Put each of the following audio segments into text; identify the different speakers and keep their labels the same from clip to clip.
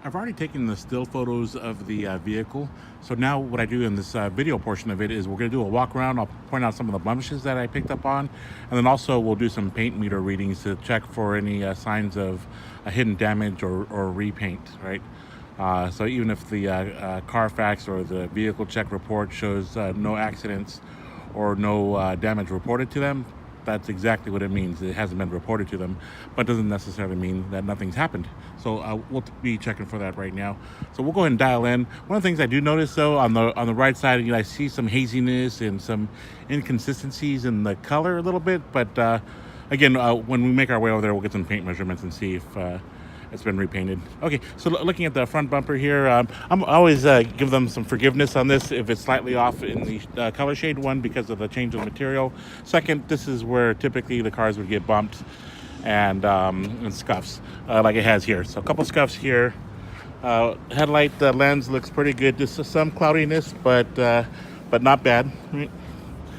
Speaker 1: I've already taken the still photos of the vehicle. So now what I do in this video portion of it is we're going to do a walk around. I'll point out some of the blemishes that I picked up on. And then also we'll do some paint meter readings to check for any signs of hidden damage or repaint, right? So even if the Carfax or the vehicle check report shows no accidents or no damage reported to them, that's exactly what it means. It hasn't been reported to them, but doesn't necessarily mean that nothing's happened. So we'll be checking for that right now. So we'll go ahead and dial in. One of the things I do notice though, on the right side, I see some haziness and some inconsistencies in the color a little bit. But again, when we make our way over there, we'll get some paint measurements and see if it's been repainted. Okay, so looking at the front bumper here, I'm always give them some forgiveness on this if it's slightly off in the color shade, one, because of the change of material. Second, this is where typically the cars would get bumped and scuffs like it has here. So a couple scuffs here. Headlight lens looks pretty good. Just some cloudiness, but not bad. Right?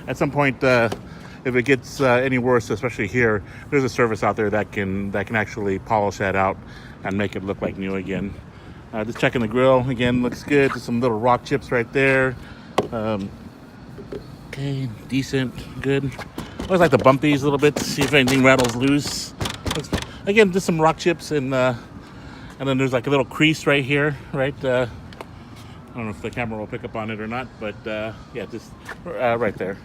Speaker 1: At some point, if it gets any worse, especially here, there's a service out there that can actually polish that out and make it look like new again. Just checking the grill again, looks good. Just some little rock chips right there. Okay, decent, good. Always like to bump these a little bit to see if anything rattles loose. Again, just some rock chips and then there's like a little crease right here, right? I don't know if the camera will pick up on it or not, but yeah, just right there.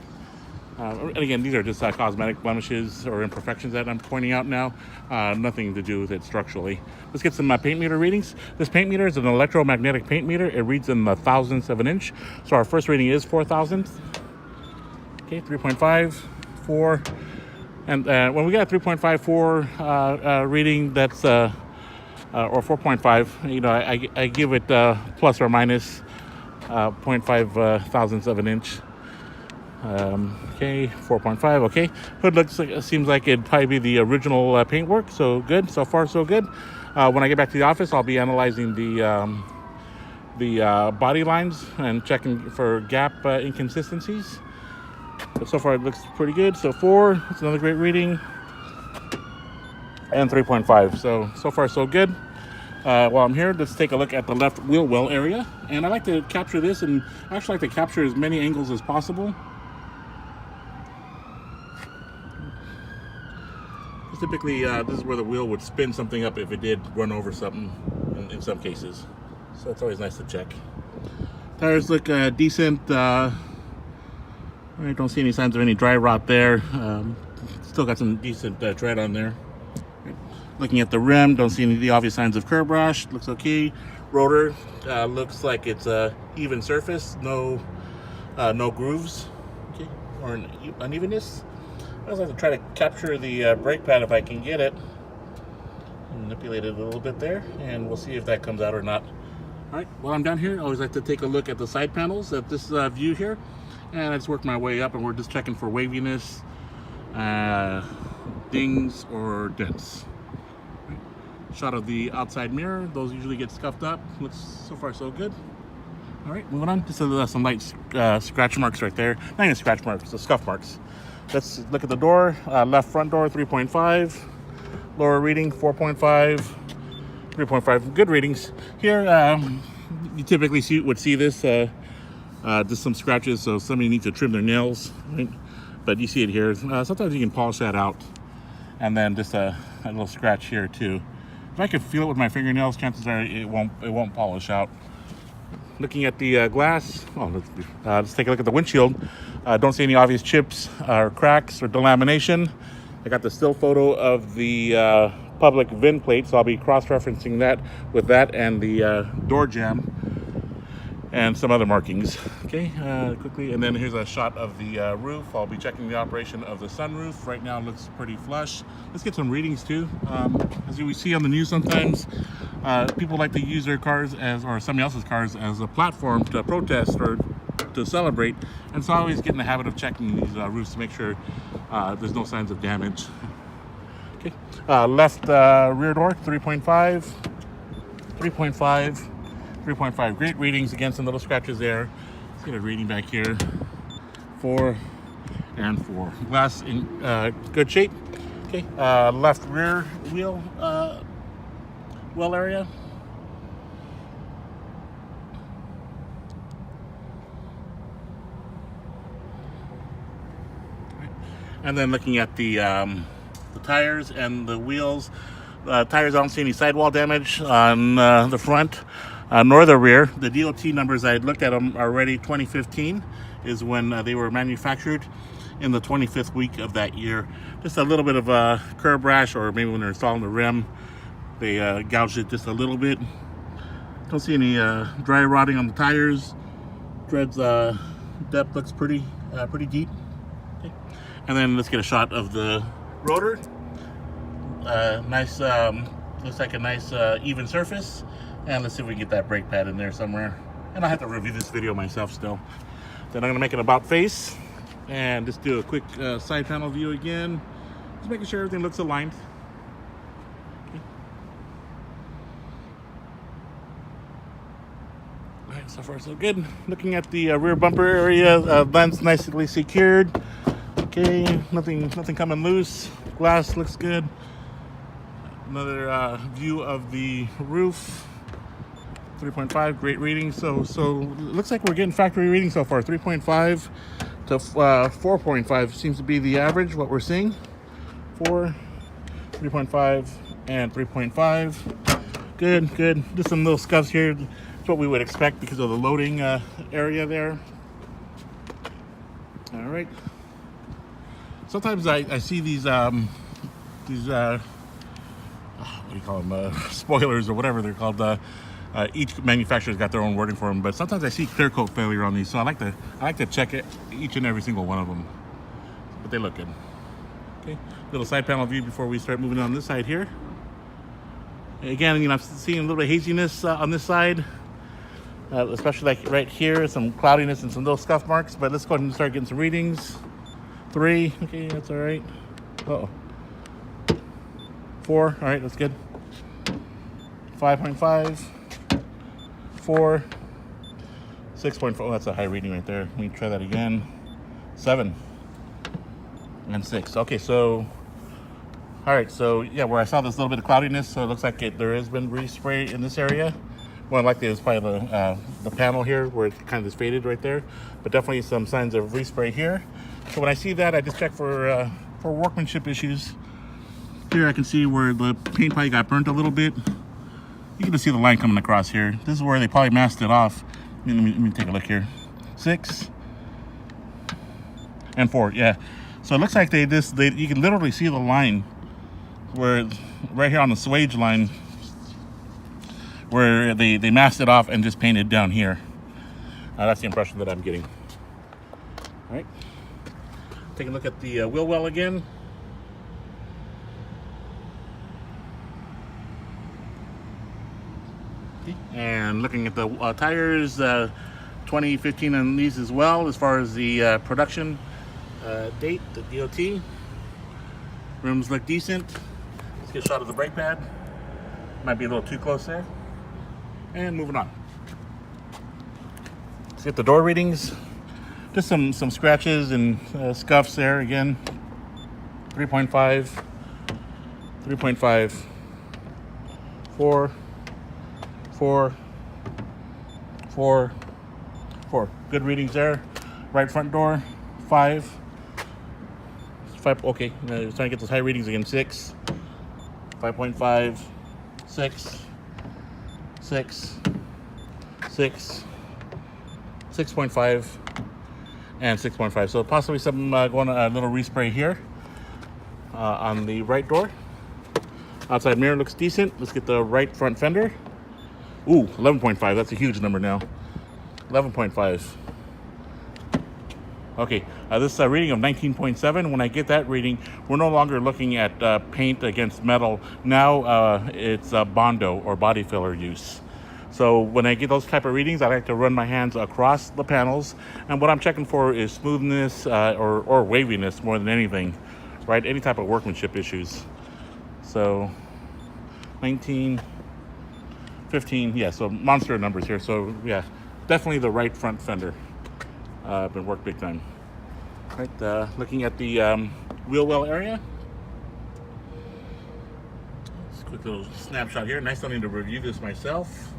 Speaker 1: And again, these are just cosmetic blemishes or imperfections that I'm pointing out now. Nothing to do with it structurally. Let's get some paint meter readings. This paint meter is an electromagnetic paint meter. It reads in the thousandths of an inch. So our first reading is 4 thousandths. Okay, 3.5, 4. And when we got a 3.54 reading, that's or 4.5, I give it plus or minus 0.5 thousandths of an inch. Okay, 4.5. Okay, hood seems like it'd probably be the original paintwork. So good, so far so good. When I get back to the office, I'll be analyzing the body lines and checking for gap inconsistencies. But so far it looks pretty good. So 4, that's another great reading, and 3.5. So far so good. While I'm here, let's take a look at the left wheel well area, and I like to capture this, and I actually like to capture as many angles as possible. Typically, this is where the wheel would spin something up if it did run over something in some cases. So it's always nice to check. Tires look decent. I don't see any signs of any dry rot there. Still got some decent tread on there. Looking at the rim, don't see any of the obvious signs of curb rash. Looks okay. Rotor looks like it's even surface. No grooves, okay, or unevenness. I always like to try to capture the brake pad if I can get it. Manipulate it a little bit there, and we'll see if that comes out or not. All right, while I'm down here, I always like to take a look at the side panels at this view here, and I just work my way up, and we're just checking for waviness, dings or dents. Right. Shot of the outside mirror, those usually get scuffed up. Looks so far so good. All right, moving on. Just some light scratch marks right there. Not even scratch marks, the scuff marks. Let's look at the door. Left front door, 3.5. Lower reading, 4.5. 3.5. Good readings. Here, you typically would see this. Just some scratches, so somebody needs to trim their nails. Right? But you see it here. Sometimes you can polish that out. And then just a little scratch here too. If I could feel it with my fingernails, chances are it won't polish out. Looking at the glass, let's take a look at the windshield. Don't see any obvious chips or cracks or delamination. I got the still photo of the public VIN plate, so I'll be cross-referencing that with that and the door jamb and some other markings. Okay, quickly, and then here's a shot of the roof. I'll be checking the operation of the sunroof. Right now it looks pretty flush. Let's get some readings too. As we see on the news sometimes, people like to use their cars or somebody else's cars as a platform to protest or to celebrate, and so I always get in the habit of checking these roofs to make sure there's no signs of damage. Okay, left rear door, 3.5, 3.5, 3.5. Great readings. Again, some little scratches there. Let's get a reading back here. 4 and 4. Glass in good shape. Okay, left rear wheel well area. And then looking at the tires and the wheels. Tires, I don't see any sidewall damage on the front nor the rear. The DOT numbers, I looked at them already. 2015 is when they were manufactured, in the 25th week of that year. Just a little bit of a curb rash, or maybe when they're installing the rim, they gouged it just a little bit. Don't see any dry rotting on the tires. Treads depth looks pretty deep. Okay. And then let's get a shot of the rotor. Nice, looks like a nice even surface. And let's see if we can get that brake pad in there somewhere. And I have to review this video myself still. Then I'm gonna make an about face and just do a quick side panel view again. Just making sure everything looks aligned. Alright, so far so good. Looking at the rear bumper area, lens nicely secured. Okay, nothing coming loose. Glass looks good. Another view of the roof. 3.5, great reading. So it looks like we're getting factory readings so far. 3.5 to 4.5 seems to be the average, what we're seeing. 4, 3.5, and 3.5. Good. Just some little scuffs here. It's what we would expect because of the loading area there. All right. Sometimes I see these what do you call them? Spoilers or whatever they're called. Each manufacturer's got their own wording for them, but sometimes I see clear coat failure on these, so I like to check it, each and every single one of them. But they look good. Okay, little side panel view before we start moving on this side here. Again, I'm seeing a little bit of haziness on this side, especially like right here, some cloudiness and some little scuff marks. But let's go ahead and start getting some readings. 3, okay, that's all right. Uh-oh. 4, all right, that's good. 5.5. 4, 6.4. Oh, that's a high reading right there. Let me try that again. 7 and 6. Okay, so all right, so yeah, where I saw this little bit of cloudiness, so it looks like there has been respray in this area. More likely it's probably the panel here where it kind of is faded right there, but definitely some signs of respray here. So when I see that, I just check for workmanship issues. Here I can see where the paint probably got burnt a little bit. You can just see the line coming across here. This is where they probably masked it off. Let me take a look here. 6 and 4, yeah. So it looks like you can literally see the line where right here on the swage line where they masked it off and just painted down here. That's the impression that I'm getting. All right. Take a look at the wheel well again. And looking at the tires, 2015 on these as well, as far as the production date, the DOT. Rims look decent. Let's get a shot of the brake pad. Might be a little too close there. And moving on. Let's get the door readings. Just some scratches and scuffs there again. 3.5, 3.5, 4, 4, 4, 4. Good readings there. Right front door, 5. 5, okay, trying to get those high readings again. 6, 5.5, 6, 6, 6, 6.5, and 6.5. So possibly some going a little respray here on the right door. Outside mirror looks decent. Let's get the right front fender. Ooh, 11.5. That's a huge number now. 11.5. Okay, this reading of 19.7. When I get that reading, we're no longer looking at paint against metal. Now it's Bondo or body filler use. So when I get those type of readings, I like to run my hands across the panels. And what I'm checking for is smoothness or waviness more than anything, right? Any type of workmanship issues. So 19, 15, yeah, so monster numbers here. So yeah, definitely the right front fender. Been worked big time. Right, looking at the wheel well area. Just a quick little snapshot here. Nice, don't need to review this myself.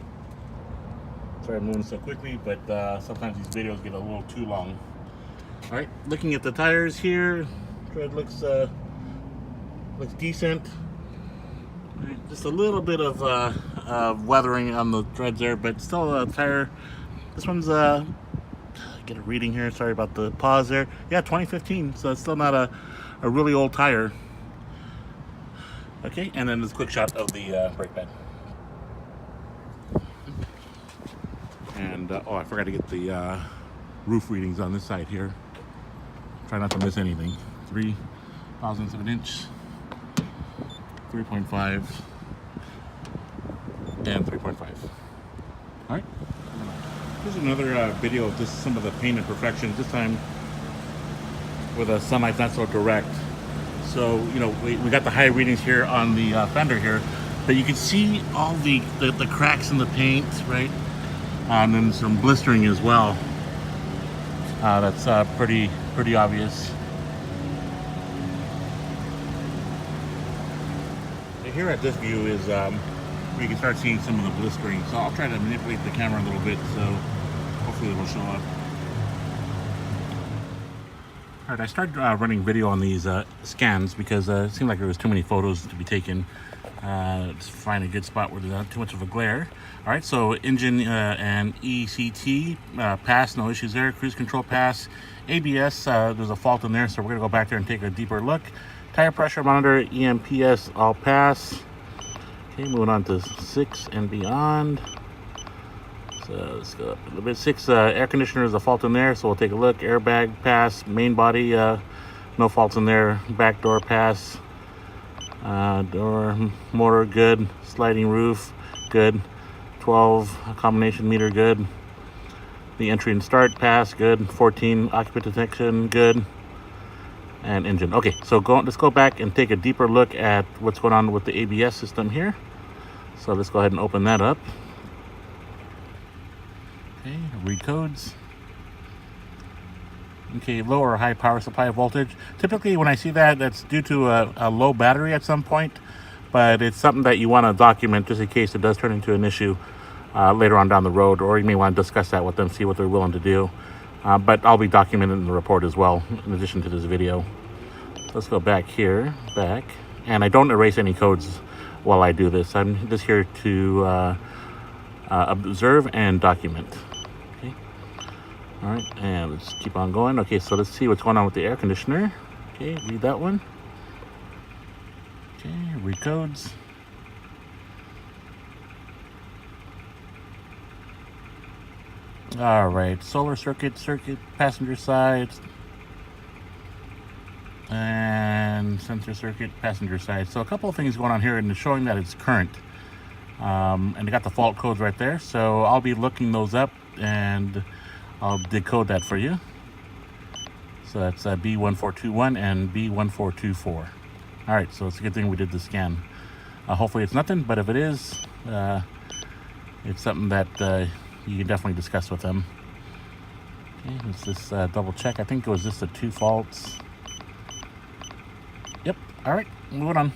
Speaker 1: Sorry I'm moving so quickly, but sometimes these videos get a little too long. All right, looking at the tires here. Tread looks decent. Just a little bit of weathering on the treads there, but still a tire. This one's get a reading here. Sorry about the pause there. Yeah, 2015, so it's still not a really old tire. Okay, and then this quick shot of the brake pad. And oh, I forgot to get the roof readings on this side here. Try not to miss anything. 3 thousandths of an inch, 3.5, and 3.5. All right. Here's another video of just some of the paint imperfections. This time with a sunlight not so direct. So, you know, we got the high readings here on the fender here, but you can see all the cracks in the paint, right? And then some blistering as well. That's pretty obvious. Here at this view is where you can start seeing some of the blistering. So I'll try to manipulate the camera a little bit, so hopefully it will show up. All right, I started running video on these scans because it seemed like there was too many photos to be taken. Just find a good spot where there's not too much of a glare. All right, so engine and ECT pass, no issues there. Cruise control pass. ABS, there's a fault in there, so we're gonna go back there and take a deeper look. Tire pressure monitor, EMPS, all pass. Okay, moving on to 6 and beyond. So let's go up a little bit. 6, air conditioner is a fault in there, so we'll take a look. Airbag pass, main body, no faults in there. Back door pass, door motor good. Sliding roof good. 12 combination meter good. The entry and start pass good. 14 occupant detection good. And engine. Okay, so let's go back and take a deeper look at what's going on with the ABS system here. So let's go ahead and open that up. Okay, read codes. Okay, low or high power supply voltage. Typically when I see that, that's due to a low battery at some point, but it's something that you want to document just in case it does turn into an issue later on down the road, or you may want to discuss that with them, see what they're willing to do. But I'll be documenting in the report as well, in addition to this video. So let's go back here, and I don't erase any codes while I do this. I'm just here to observe and document. Okay. All right, and let's keep on going. Okay, so let's see what's going on with the air conditioner. Okay, read that one. Okay, read codes. All right, solar circuit, passenger side, and sensor circuit, passenger side. So a couple of things going on here, and it's showing that it's current. And they got the fault codes right there. So I'll be looking those up, and I'll decode that for you. So that's B1421 and B1424. All right, so it's a good thing we did the scan. Hopefully it's nothing, but if it is, it's something that you can definitely discuss with them. Okay, let's just double check. I think it was just the 2 faults. Yep. All right, moving on.